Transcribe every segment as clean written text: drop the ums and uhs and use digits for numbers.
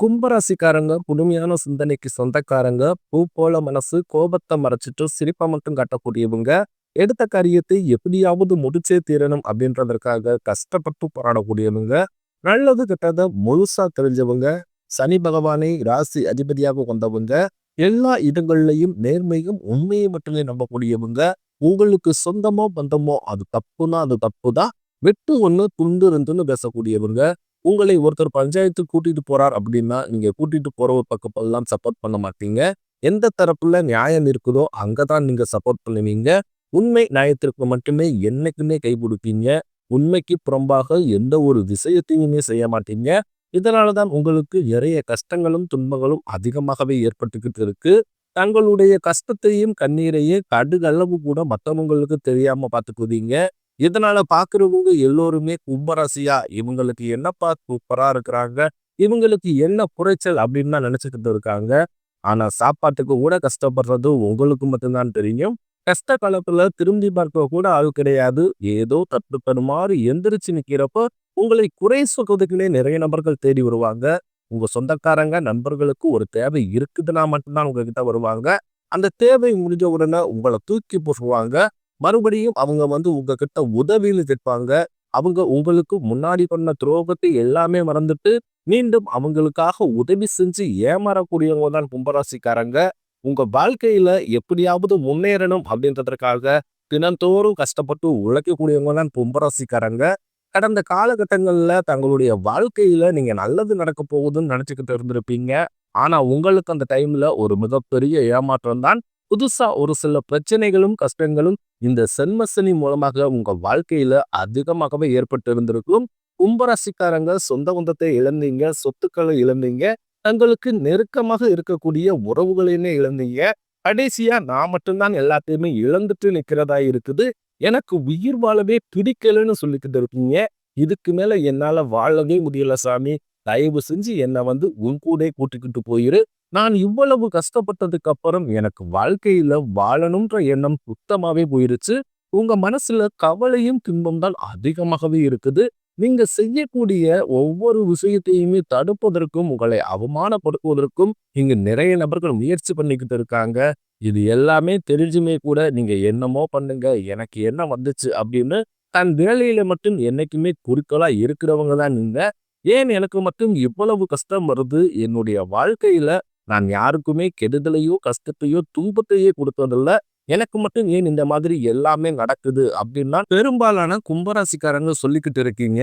கும்பராசிக்காரங்க புதுமையான சிந்தனைக்கு சொந்தக்காரங்க. பூ போல மனசு, கோபத்தை மறைச்சிட்டு சிரிப்பை மட்டும் காட்டக்கூடியவங்க. எடுத்த காரியத்தை எப்படியாவது முடிச்சே தீரணும் அப்படின்றதற்காக கஷ்டப்பட்டு போராடக்கூடியவங்க. நல்லது கெட்டதை முழுசா தெரிஞ்சவங்க. சனி பகவானை ராசி அதிபதியாக கொண்டவங்க. எல்லா இடங்கள்லையும் நேர்மையும் உண்மையை மட்டுமே நம்பக்கூடியவங்க. உங்களுக்கு சொந்தமோ பந்தமோ அது தப்புனா அது தப்புதான். வெட்டு ஒண்ணு துண்டு ரெண்டுன்னு பேசக்கூடியவங்க. உங்களை ஒருத்தர் பஞ்சாயத்துக்கு கூட்டிட்டு போறார் அப்படின்னா, நீங்க கூட்டிட்டு போறவர் பக்கம் சப்போர்ட் பண்ண மாட்டீங்க. எந்த தரப்புல நியாயம் இருக்குதோ அங்கதான் நீங்க சப்போர்ட் பண்ணுவீங்க. உண்மை நியாயத்திற்கு மட்டுமே என்னைக்குமே கை கொடுப்பீங்க. உண்மைக்கு புறம்பாக எந்த ஒரு விஷயத்தையுமே செய்ய மாட்டீங்க. இதனாலதான் உங்களுக்கு நிறைய கஷ்டங்களும் துன்பங்களும் அதிகமாகவே ஏற்பட்டுக்கிட்டு இருக்கு. தங்களுடைய கஷ்டத்தையும் கண்ணீரையும் கடுகளவு கூட மற்றவங்களுக்கு தெரியாம பார்த்துக்குவீங்க. இதனால பாக்குறவங்க எல்லோருமே கும்பராசியா இவங்களுக்கு என்னப்பா சூப்பரா இருக்கிறாங்க, இவங்களுக்கு என்ன குறைச்சல் அப்படின்னு தான் நினைச்சுக்கிட்டு இருக்காங்க. ஆனா சாப்பாட்டுக்கு கூட கஷ்டப்படுறது உங்களுக்கு மட்டும்தான் தெரியும். கஷ்ட காலத்துல திரும்பி பார்க்க கூட ஆள் கிடையாது. ஏதோ தட்டு தடுமாறி எந்திரிச்சு நிக்கிறப்போ உங்களை குறை சொல்றதுக்குன்னே நிறைய நபர்கள் தேடி வருவாங்க. உங்க சொந்தக்காரங்க நண்பர்களுக்கு ஒரு தேவை இருக்குதுன்னா மட்டும்தான் உங்ககிட்ட வருவாங்க. அந்த தேவை முடிஞ்ச உடனே உங்களை தூக்கி போடுவாங்க. மறுபடியும் அவங்க உங்ககிட்ட உதவின்னு கேட்பாங்க. அவங்க உங்களுக்கு முன்னாடி பண்ண துரோகத்தை எல்லாமே மறந்துட்டு மீண்டும் அவங்களுக்காக உதவி செஞ்சு ஏமாறக்கூடியவங்க தான் கும்பராசிக்காரங்க. உங்க வாழ்க்கையில எப்படியாவது முன்னேறணும் அப்படின்றதற்காக தினந்தோறும் கஷ்டப்பட்டு உழைக்கக்கூடியவங்க தான் கும்பராசிக்காரங்க. கடந்த காலகட்டங்கள்ல தங்களுடைய வாழ்க்கையில நீங்க நல்லது நடக்க போகுதுன்னு நினைச்சுக்கிட்டு இருந்திருப்பீங்க. ஆனா உங்களுக்கு அந்த டைம்ல ஒரு மிகப்பெரிய ஏமாற்றம் தான். புதுசா ஒரு சில பிரச்சனைகளும் கஷ்டங்களும் இந்த சென்மசனி மூலமாக உங்க வாழ்க்கையில அதிகமாகவே ஏற்பட்டு இருந்திருக்கும். கும்பராசிக்காரங்க சொந்த பந்தத்தை இழந்தீங்க, சொத்துக்களை இழந்தீங்க, தங்களுக்கு நெருக்கமாக இருக்கக்கூடிய உறவுகளையுமே இழந்தீங்க. கடைசியா நான் மட்டும்தான் எல்லாத்தையுமே இழந்துட்டு நிக்கிறதா இருக்குது. எனக்கு உயிர் வாழவே பிடிக்கலன்னு சொல்லிக்கிட்டு இருக்கீங்க. இதுக்கு மேல என்னால வாழவே முடியல சாமி. தயவு செஞ்சு என்னை உன் கூட கூட்டிக்கிட்டு போயிரு. நான் இவ்வளவு கஷ்டப்பட்டதுக்கு அப்புறம் எனக்கு வாழ்க்கையில வாழணும்ன்ற எண்ணம் சுத்தமாவே போயிருச்சு. உங்க மனசுல கவலையும் துன்பம் தான் அதிகமாகவே இருக்குது. நீங்க செய்யக்கூடிய ஒவ்வொரு விஷயத்தையுமே தடுப்பதற்கும் உங்களை அவமானப்படுத்துவதற்கும் இங்க நிறைய நபர்கள் முயற்சி பண்ணிக்கிட்டு இருக்காங்க. இது எல்லாமே தெரிஞ்சுமே கூட நீங்க என்னமோ பண்ணுங்க, எனக்கு என்ன வந்துச்சு அப்படின்னு தன் வேலையில மட்டும் என்னைக்குமே குறிக்கோளா இருக்கிறவங்க தான் நீங்க. ஏன் எனக்கு மட்டும் இவ்வளவு கஷ்டம் வருது? என்னுடைய வாழ்க்கையில நான் யாருக்குமே கெடுதலையோ கஷ்டத்தையோ துன்பத்தையே கொடுத்ததில்ல. எனக்கு மட்டும் ஏன் இந்த மாதிரி எல்லாமே நடக்குது அப்படின்னா பெரும்பாலான கும்பராசிக்காரங்க சொல்லிக்கிட்டு இருக்கீங்க.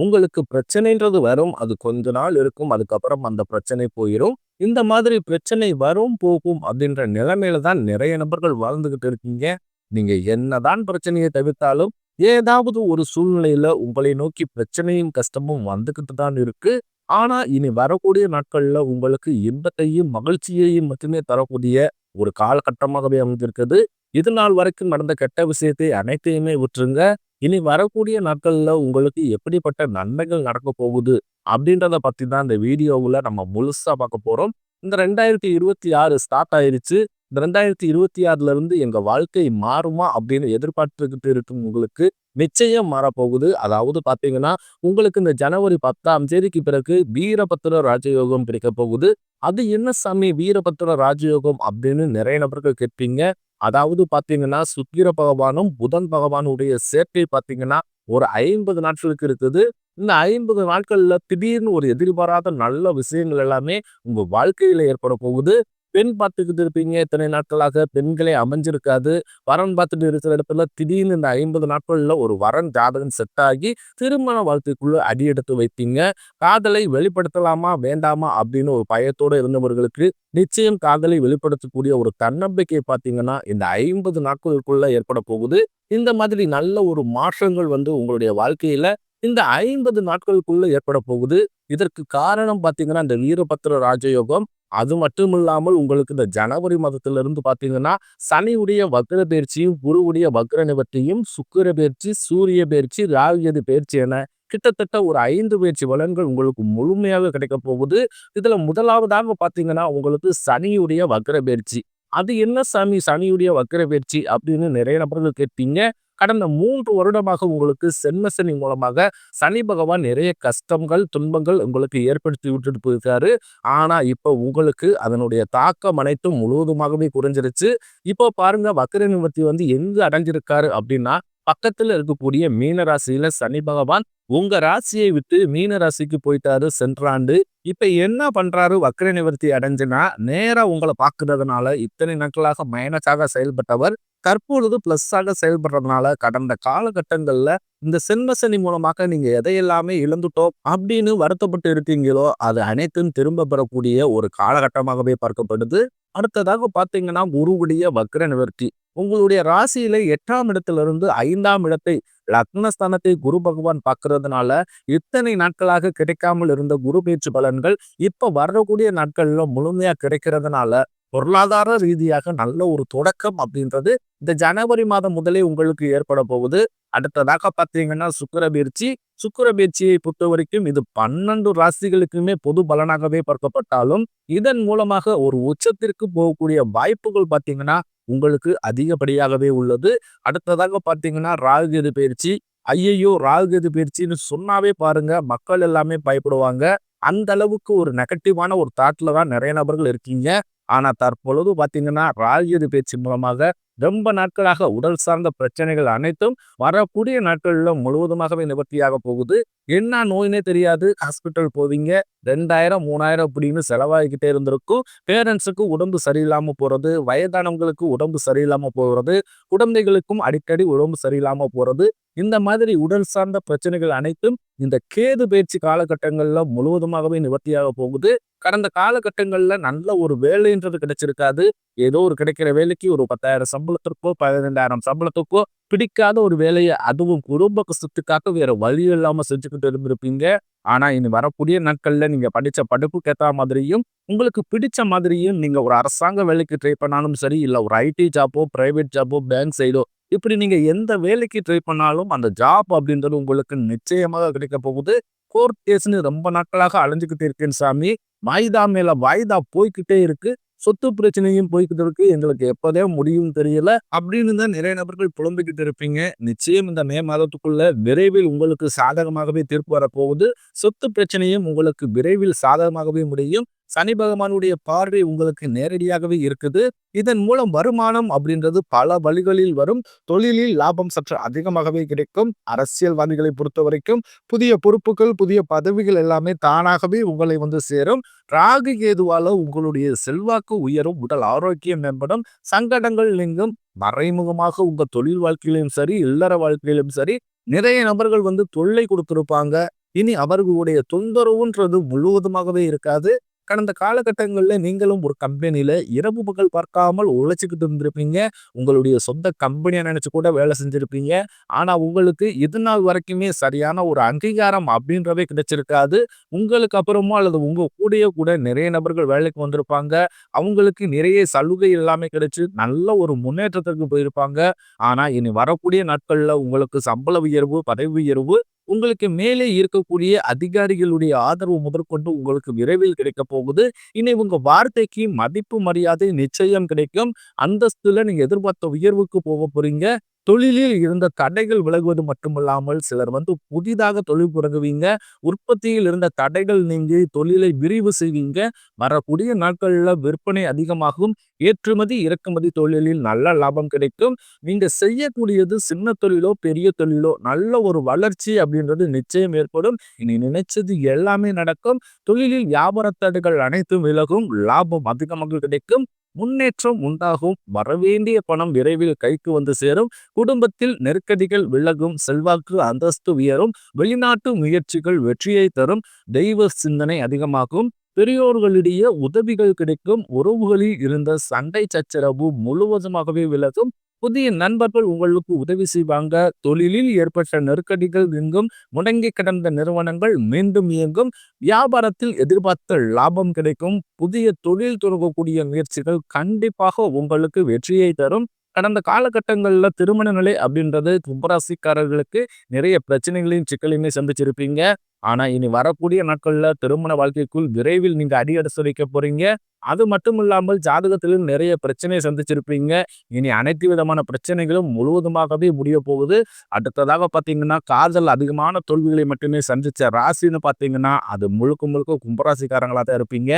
உங்களுக்கு பிரச்சனைன்றது வரும், அது கொஞ்ச நாள் இருக்கும், அதுக்கப்புறம் அந்த பிரச்சனை போயிடும். இந்த மாதிரி பிரச்சனை வரும் போகும் அப்படின்ற நிலைமையில தான் நிறைய நபர்கள் வாழ்ந்துகிட்டு இருக்கீங்க. நீங்க என்னதான் பிரச்சனையை தவிர்த்தாலும் ஏதாவது ஒரு சூழ்நிலையில உங்களை நோக்கி பிரச்சனையும் கஷ்டமும் வந்துகிட்டு தான் இருக்கு. ஆனா இனி வரக்கூடிய நாட்கள்ல உங்களுக்கு இன்பத்தையும் மகிழ்ச்சியையும் மட்டுமே தரக்கூடிய ஒரு காலகட்டமாகவே அமைந்திருக்குது. இது நாள் வரைக்கும் நடந்த கெட்ட விஷயத்தை அனைத்தையுமே விட்டுருங்க. இனி வரக்கூடிய நாட்கள்ல உங்களுக்கு எப்படிப்பட்ட நன்மைகள் நடக்க போகுது அப்படின்றத பத்தி தான் இந்த வீடியோவுல நம்ம முழுசா பார்க்க போறோம். இந்த 2026 ஸ்டார்ட் ஆயிருச்சு. இந்த 2026ல இருந்து எங்க வாழ்க்கை மாறுமா அப்படின்னு எதிர்பார்த்துக்கிட்டு இருக்கும் உங்களுக்கு நிச்சயம் மாறப்போகுது. அதாவது பாத்தீங்கன்னா, உங்களுக்கு இந்த ஜனவரி 10ஆம் தேதிக்கு பிறகு வீரபத்திர ராஜயோகம் கிடைக்க போகுது. அது என்ன சாமி வீரபத்திர ராஜயோகம் அப்படின்னு நிறைய நபர்கள் கேட்பீங்க. அதாவது பாத்தீங்கன்னா, சுக்கிர பகவானும் புதன் பகவானுடைய சேர்க்கை பாத்தீங்கன்னா ஒரு 50 நாட்களுக்கு இருக்குது. இந்த 50 நாட்கள்ல திடீர்னு ஒரு எதிர்பாராத நல்ல விஷயங்கள் எல்லாமே உங்க வாழ்க்கையில ஏற்பட போகுது. பெண் பார்த்துக்கிட்டு இருப்பீங்க இத்தனை நாட்களாக, பெண்களே அமைஞ்சிருக்காது. வரன் பார்த்துட்டு இருக்கிற இடத்துல திடீர்னு இந்த 50 நாட்கள்ல ஒரு வரன் ஜாதகம் செட் ஆகி திருமண வாழ்க்கைக்குள்ள அடியெடுத்து வைப்பீங்க. காதலை வெளிப்படுத்தலாமா வேண்டாமா அப்படின்னு ஒரு பயத்தோட இருந்தவர்களுக்கு நிச்சயம் காதலை வெளிப்படுத்தக்கூடிய ஒரு தன்னம்பிக்கை பார்த்தீங்கன்னா இந்த 50 நாட்களுக்குள்ள ஏற்பட போகுது. இந்த மாதிரி நல்ல ஒரு மாற்றங்கள் உங்களுடைய வாழ்க்கையில இந்த 50 நாட்களுக்குள்ள ஏற்பட போகுது. இதற்கு காரணம் பார்த்தீங்கன்னா இந்த வீரபத்திர ராஜயோகம். அது மட்டும் இல்லாமல் உங்களுக்கு இந்த ஜனவரி மாதத்திலிருந்து பார்த்தீங்கன்னா சனியுடைய வக்ர பயிற்சியும், குருவுடைய வக்ர நிவர்த்தியும், சுக்கிர பயிற்சி, சூரிய பயிற்சி, ராகுகேது பயிற்சி என கிட்டத்தட்ட ஒரு 5 பயிற்சி பலன்கள் உங்களுக்கு முழுமையாக கிடைக்க போகுது. இதுல முதலாவதாக பார்த்தீங்கன்னா உங்களுக்கு சனியுடைய வக்ர பயிற்சி. அது என்ன சாமி சனியுடைய வக்ர பயிற்சி அப்படின்னு நிறைய நபர்கள் கேட்பீங்க. கடந்த 3 வருடமாக உங்களுக்கு சென்ம சனி மூலமாக சனி பகவான் நிறைய கஷ்டங்கள், துன்பங்கள் உங்களுக்கு ஏற்படுத்தி விட்டுட்டு போயிருக்காரு. ஆனா, இப்ப உங்களுக்கு அதனுடைய தாக்கம் அனைத்தும் முழுவதுமாகவே குறைஞ்சிருச்சு. இப்போ பாருங்க வக்ர நிவர்த்தி எங்க அடைஞ்சிருக்காரு அப்படின்னா, பக்கத்துல இருக்கக்கூடிய மீன ராசியில சனி பகவான் உங்க ராசியை விட்டு மீன ராசிக்கு போயிட்டாரு சென்ற ஆண்டு. இப்ப என்ன பண்றாரு வக்ர நிவர்த்தி அடைஞ்சுனா, நேரா உங்கள பார்க்கிறதுனால இத்தனை நாட்களாக மைனஸாக செயல்பட்டவர் தற்பொழுது பிளஸ்ஸாக செயல்படுறதுனால கடந்த காலகட்டங்கள்ல இந்த சென்ம சனி மூலமாக நீங்க எதையெல்லாமே இழந்துட்டோம் அப்படின்னு வருத்தப்பட்டு இருக்கீங்களோ அது அனைத்தும் திரும்ப பெறக்கூடிய ஒரு காலகட்டமாகவே பார்க்கப்படுது. அடுத்ததாக பாத்தீங்கன்னா குருவுடைய வக்ர நிவர்த்தி உங்களுடைய ராசியில 8ஆம் இடத்திலிருந்து 5ஆம் இடத்தை லக்னஸ்தானத்தை குரு பகவான் பார்க்கறதுனால இத்தனை நாட்களாக கிடைக்காமல் இருந்த குரு பேச்சு பலன்கள் இப்ப வரக்கூடிய நாட்கள்ல முழுமையா கிடைக்கிறதுனால பொருளாதார ரீதியாக நல்ல ஒரு தொடக்கம் அப்படின்றது இந்த ஜனவரி மாதம் முதலே உங்களுக்கு ஏற்பட போகுது. அடுத்ததாக பார்த்தீங்கன்னா சுக்கிர பயிற்சியை பொறுத்த வரைக்கும் இது 12 ராசிகளுக்குமே பொது பலனாகவே பார்க்கப்பட்டாலும் இதன் மூலமாக ஒரு உச்சத்திற்கு போகக்கூடிய வாய்ப்புகள் பார்த்தீங்கன்னா உங்களுக்கு அதிகப்படியாகவே உள்ளது. அடுத்ததாக பார்த்தீங்கன்னா ராகுகேது பயிற்சி. ஐயையோ ராகுகேது பயிற்சின்னு சொன்னாவே பாருங்க மக்கள் எல்லாமே பயப்படுவாங்க. அந்த அளவுக்கு ஒரு நெகட்டிவான ஒரு தாட்ல தான் நிறைய நபர்கள் இருக்கீங்க. ஆனா தற்பொழுது பாத்தீங்கன்னா ராகுகேது பயிற்சி மூலமாக ரொம்ப நாட்களாக உடல் சார்ந்த பிரச்சனைகள் அனைத்தும் வரக்கூடிய நாட்கள்ல முழுவதுமாகவே நிவர்த்தியாக போகுது. என்ன நோயினே தெரியாது ஹாஸ்பிட்டல் போவீங்க. 2000 3000 அப்படின்னு செலவாகிக்கிட்டே இருந்திருக்கும். பேரண்ட்ஸுக்கு உடம்பு சரியில்லாம போறது, வயதானவங்களுக்கு உடம்பு சரியில்லாம போறது, குழந்தைகளுக்கும் அடிக்கடி உடம்பு சரியில்லாம போறது, இந்த மாதிரி உடல் சார்ந்த பிரச்சனைகள் அனைத்தும் இந்த கேது பயிற்சி காலகட்டங்கள்ல முழுவதுமாகவே நிவர்த்தியாக போகுது. கடந்த காலகட்டங்கள்ல நல்ல ஒரு வேலைன்றது கிடைச்சிருக்காது. ஏதோ ஒரு கிடைக்கிற வேலைக்கு ஒரு 10,000 சம்பளத்திற்கோ 12,000 சம்பளத்துக்கோ பிடிக்காத ஒரு வேலையை அதுவும் குடும்ப கஷ்டத்துக்காக வேற வழி இல்லாம செஞ்சுக்கிட்டு இருந்திருப்பீங்க. ஆனா இனி வரக்கூடிய நாட்கள்ல நீங்க படிச்ச படிப்புக்கு ஏற்ற மாதிரியும் உங்களுக்கு பிடிச்ச மாதிரியும் நீங்க ஒரு அரசாங்க வேலைக்கு ட்ரை பண்ணாலும் சரி, இல்ல ஒரு ஐடி ஜாப்போ, பிரைவேட் ஜாப்போ, பேங்க் சைடோ இப்படி நீங்க எந்த வேலைக்கு ட்ரை பண்ணாலும் அந்த ஜாப் அப்படின்றது உங்களுக்கு நிச்சயமாக கிடைக்க போகுது. கோர்ட் கேஸ்ன்னு ரொம்ப நாட்களாக அலைஞ்சுக்கிட்டு இருக்கேன் சாமி. வாய்தா மேல வாய்தா போய்கிட்டே இருக்கு. சொத்து பிரச்சனையும் போய்கிட்டு இருக்கு. எங்களுக்கு எப்போதே முடியும் தெரியல அப்படின்னு தான் நிறைய நபர்கள் புலம்பிக்கிட்டு இருப்பீங்க. நிச்சயம் இந்த மே மாதத்துக்குள்ள விரைவில் உங்களுக்கு சாதகமாகவே தீர்ப்பு வரப்போகுது. சொத்து பிரச்சனையும் உங்களுக்கு விரைவில் சாதகமாகவே முடியும். சனி பகவானுடைய பார்வை உங்களுக்கு நேரடியாகவே இருக்குது. இதன் மூலம் வருமானம் அப்படின்றது பல வழிகளில் வரும். தொழிலில் லாபம் சற்று அதிகமாகவே கிடைக்கும். அரசியல்வாதிகளை பொறுத்த வரைக்கும் புதிய பொறுப்புகள், புதிய பதவிகள் எல்லாமே தானாகவே உங்களை சேரும். ராகு கேதுவால உங்களுடைய செல்வாக்கு உயரும், உடல் ஆரோக்கியம் மேம்படும், சங்கடங்கள் நீங்கும். மறைமுகமாக உங்க தொழில் வாழ்க்கையிலும் சரி, இல்லற வாழ்க்கையிலும் சரி நிறைய நபர்கள் தொல்லை கொடுத்திருப்பாங்க. இனி அவர்களுடைய தொந்தரவுன்றது முழுவதுமாகவே இருக்காது. கடந்த காலகட்டங்கள்ல நீங்களும் ஒரு கம்பெனியில இரவு பகல் பார்க்காமல் உழைச்சிக்கிட்டு இருந்திருப்பீங்க. உங்களுடைய சொந்த கம்பெனியா நினைச்சு கூட வேலை செஞ்சிருப்பீங்க. ஆனா உங்களுக்கு இது நாள் வரைக்குமே சரியான ஒரு அங்கீகாரம் அப்படின்றதே கிடைச்சிருக்காது. உங்களுக்கு அப்புறமா அல்லது உங்க கூடயே கூட நிறைய நபர்கள் வேலைக்கு வந்திருப்பாங்க. அவங்களுக்கு நிறைய சலுகை எல்லாமே கிடைச்சு நல்ல ஒரு முன்னேற்றத்திற்கு போயிருப்பாங்க. ஆனா இனி வரக்கூடிய நாட்கள்ல உங்களுக்கு சம்பள உயர்வு, பதவி உயர்வு, உங்களுக்கு மேலே இருக்கக்கூடிய அதிகாரிகளுடைய ஆதரவு முதற்கொண்டு உங்களுக்கு விரைவில் கிடைக்க போகுது. இனி உங்க வார்த்தைக்கு மதிப்பு மரியாதை நிச்சயம் கிடைக்கும். அந்தஸ்துல நீங்க எதிர்பார்த்த உயர்வுக்கு போக போறீங்க. தொழிலில் இருந்த தடைகள் விலகுவது மட்டுமல்லாமல் சிலர் புதிதாக தொழில் தொடங்குவீங்க. உற்பத்தியில் இருந்த தடைகள் நீங்கி தொழிலை விரிவு செய்வீங்க. வரக்கூடிய நாட்கள்ல விற்பனை அதிகமாகும். ஏற்றுமதி இறக்குமதி தொழிலில் நல்ல லாபம் கிடைக்கும். நீங்க செய்யக்கூடியது சின்ன தொழிலோ பெரிய தொழிலோ நல்ல ஒரு வளர்ச்சி அப்படின்றது நிச்சயம் ஏற்படும். இனி நினைச்சது எல்லாமே நடக்கும். தொழிலில் வியாபார தடைகள் அனைத்தும் விலகும். லாபம் அதிகமாக கிடைக்கும். முன்னேற்றம் உண்டாகும். வரவேண்டிய பணம் விரைவில் கைக்கு சேரும். குடும்பத்தில் நெருக்கடிகள் விலகும். செல்வாக்கு அந்தஸ்து உயரும். வெளிநாட்டு முயற்சிகள் வெற்றியை தரும். தெய்வ சிந்தனை அதிகமாகும். பெரியோர்களிடையே உதவிகள் கிடைக்கும். உறவுகளில் இருந்த சண்டை சச்சரவு முழுவதுமாகவே விலகும். புதிய நண்பர்கள் உங்களுக்கு உதவி செய்வாங்க. தொழிலில் ஏற்பட்ட நெருக்கடிகள் நீங்கும். முடங்கி கிடந்த நிறுவனங்கள் மீண்டும் இயங்கும். வியாபாரத்தில் எதிர்பார்த்த லாபம் கிடைக்கும். புதிய தொழில் தொடங்கக்கூடிய முயற்சிகள் கண்டிப்பாக உங்களுக்கு வெற்றியை தரும். கடந்த காலகட்டங்கள்ல திருமண நிலை அப்படின்றது கும்பராசிக்காரர்களுக்கு நிறைய பிரச்சனைகளையும் சிக்கலையுமே சந்திச்சிருப்பீங்க. ஆனா இனி வரக்கூடிய நாட்கள்ல திருமண வாழ்க்கைக்குள் விரைவில் நீங்க அடி எடுத்து வைக்க போறீங்க. அது மட்டும் இல்லாமல் ஜாதகத்திலும் நிறைய பிரச்சனையை சந்திச்சிருப்பீங்க. இனி அனைத்து விதமான பிரச்சனைகளும் முழுவதுமாகவே முடிய போகுது. அடுத்ததாக பார்த்தீங்கன்னா, காதல் அதிகமான தோல்விகளை மட்டுமே சந்திச்ச ராசின்னு பார்த்தீங்கன்னா, அது முழுக்க முழுக்க கும்பராசிக்காரங்களா தான் இருப்பீங்க.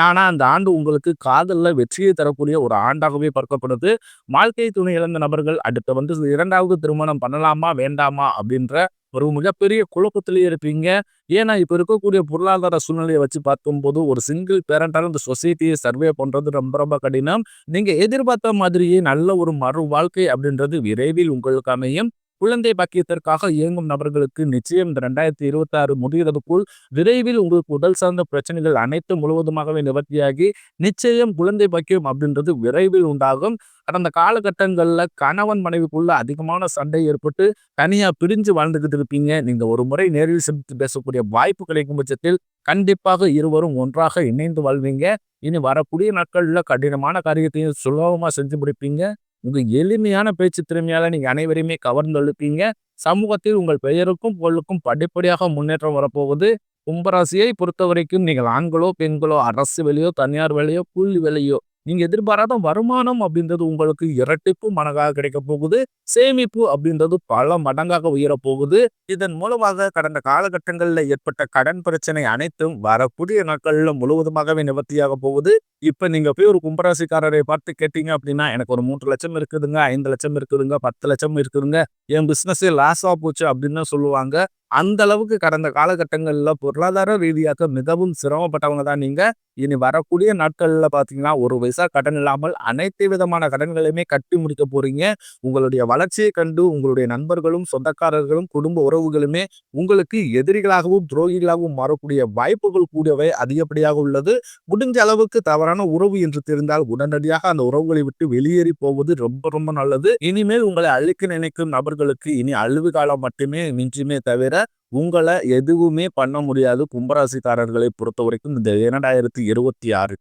ஆனா அந்த ஆண்டு உங்களுக்கு காதல்ல வெற்றியை தரக்கூடிய ஒரு ஆண்டாகவே பார்க்கப்படுது. வாழ்க்கை துணை இழந்த நபர்கள் அடுத்து வந்து 2வது திருமணம் பண்ணலாமா? வேண்டாமா? அப்படின்ற ஒரு மிகப்பெரிய குழப்பத்திலேயே இருப்பீங்க. ஏன்னா, இப்ப இருக்கக்கூடிய பொருளாதார சூழ்நிலைய வச்சு பார்க்கும்போது, ஒரு சிங்கிள் பேரண்டால இந்த சொசைட்டிய சர்வே பண்றது ரொம்ப ரொம்ப கடினம். நீங்க எதிர்பார்த்த மாதிரியே நல்ல ஒரு மறு வாழ்க்கை அப்படின்றது விரைவில் உங்களுக்கு அமையும். குழந்தை பாக்கியத்திற்காக இயங்கும் நபர்களுக்கு நிச்சயம் இந்த 2026 முடிகிறதுக்குள் விரைவில் உங்களுக்கு உடல் சார்ந்த பிரச்சனைகள் அனைத்தும் முழுவதுமாகவே நிவர்த்தியாகி, நிச்சயம் குழந்தை பாக்கியம் அப்படின்றது விரைவில் உண்டாகும். கடந்த காலகட்டங்கள்ல கணவன் மனைவிக்குள்ள அதிகமான சண்டை ஏற்பட்டு தனியா பிரிஞ்சு வாழ்ந்துகிட்டு இருப்பீங்க. நீங்க ஒரு முறை நேரில் சந்தித்து பேசக்கூடிய வாய்ப்பு கிடைக்கும் பட்சத்தில் கண்டிப்பாக இருவரும் ஒன்றாக இணைந்து வாழ்வீங்க. இனி வரக்கூடிய நாட்கள்ல கடினமான காரியத்தையும் சுலபமா செஞ்சு முடிப்பீங்க. உங்க எளிமையான பேச்சு திறமையால நீங்க அனைவரையுமே கவர்ந்தெழுப்பீங்க. சமூகத்தில் உங்கள் பெயருக்கும் புகழுக்கும் படிப்படியாக முன்னேற்றம் வரப்போகுது. கும்பராசியை பொறுத்தவரைக்கும் நீங்கள் ஆண்களோ பெண்களோ அரசு வேலையோ தனியார் வேலையோ கூலி வேலையோ நீங்க எதிர்பாராத வருமானம் அப்படின்றது உங்களுக்கு இரட்டிப்பு மடங்காக கிடைக்க போகுது. சேமிப்பு அப்படின்றது பல மடங்காக உயரப் போகுது. இதன் மூலமாக கடந்த காலகட்டங்களில் ஏற்பட்ட கடன் பிரச்சனை அனைத்தும் வரக்கூடிய நாட்கள்ல முழுவதுமாகவே நிவர்த்தியாக போகுது. இப்ப நீங்க போய் ஒரு கும்பராசிக்காரரை பார்த்து கேட்டீங்க அப்படின்னா, எனக்கு ஒரு 3 லட்சம் இருக்குதுங்க, 5 லட்சம் இருக்குதுங்க, 10 லட்சம் இருக்குதுங்க, என் பிசினஸே லாஸா போச்சு அப்படின்னு தான் சொல்லுவாங்க. அந்த அளவுக்கு கடந்த காலகட்டங்கள்ல பொருளாதார ரீதியாக மிகவும் சிரமப்பட்டவங்க தான் நீங்க. இனி வரக்கூடிய நாட்கள்ல பார்த்தீங்கன்னா, ஒரு பைசா கடன் இல்லாமல் அனைத்து விதமான கடன்களையுமே கட்டி முடிக்க போறீங்க. உங்களுடைய வளர்ச்சியை கண்டு உங்களுடைய நண்பர்களும், சொந்தக்காரர்களும், குடும்ப உறவுகளுமே உங்களுக்கு எதிரிகளாகவும், துரோகிகளாகவும் மாறக்கூடிய வாய்ப்புகள் கூடவே அதிகப்படியாக உள்ளது. முடிஞ்ச அளவுக்கு தவறான உறவு என்று தெரிந்தால் உடனடியாக அந்த உறவுகளை விட்டு வெளியேறி போவது ரொம்ப ரொம்ப நல்லது. இனிமேல் உங்களை அழிக்க நினைக்கும் நபர்களுக்கு இனி அழிவு காலம் மட்டுமே மிஞ்சுமே தவிர உங்கள எதுவுமே பண்ண முடியாது. கும்பராசிக்காரர்களை பொறுத்தவரைக்கும் இந்த 2026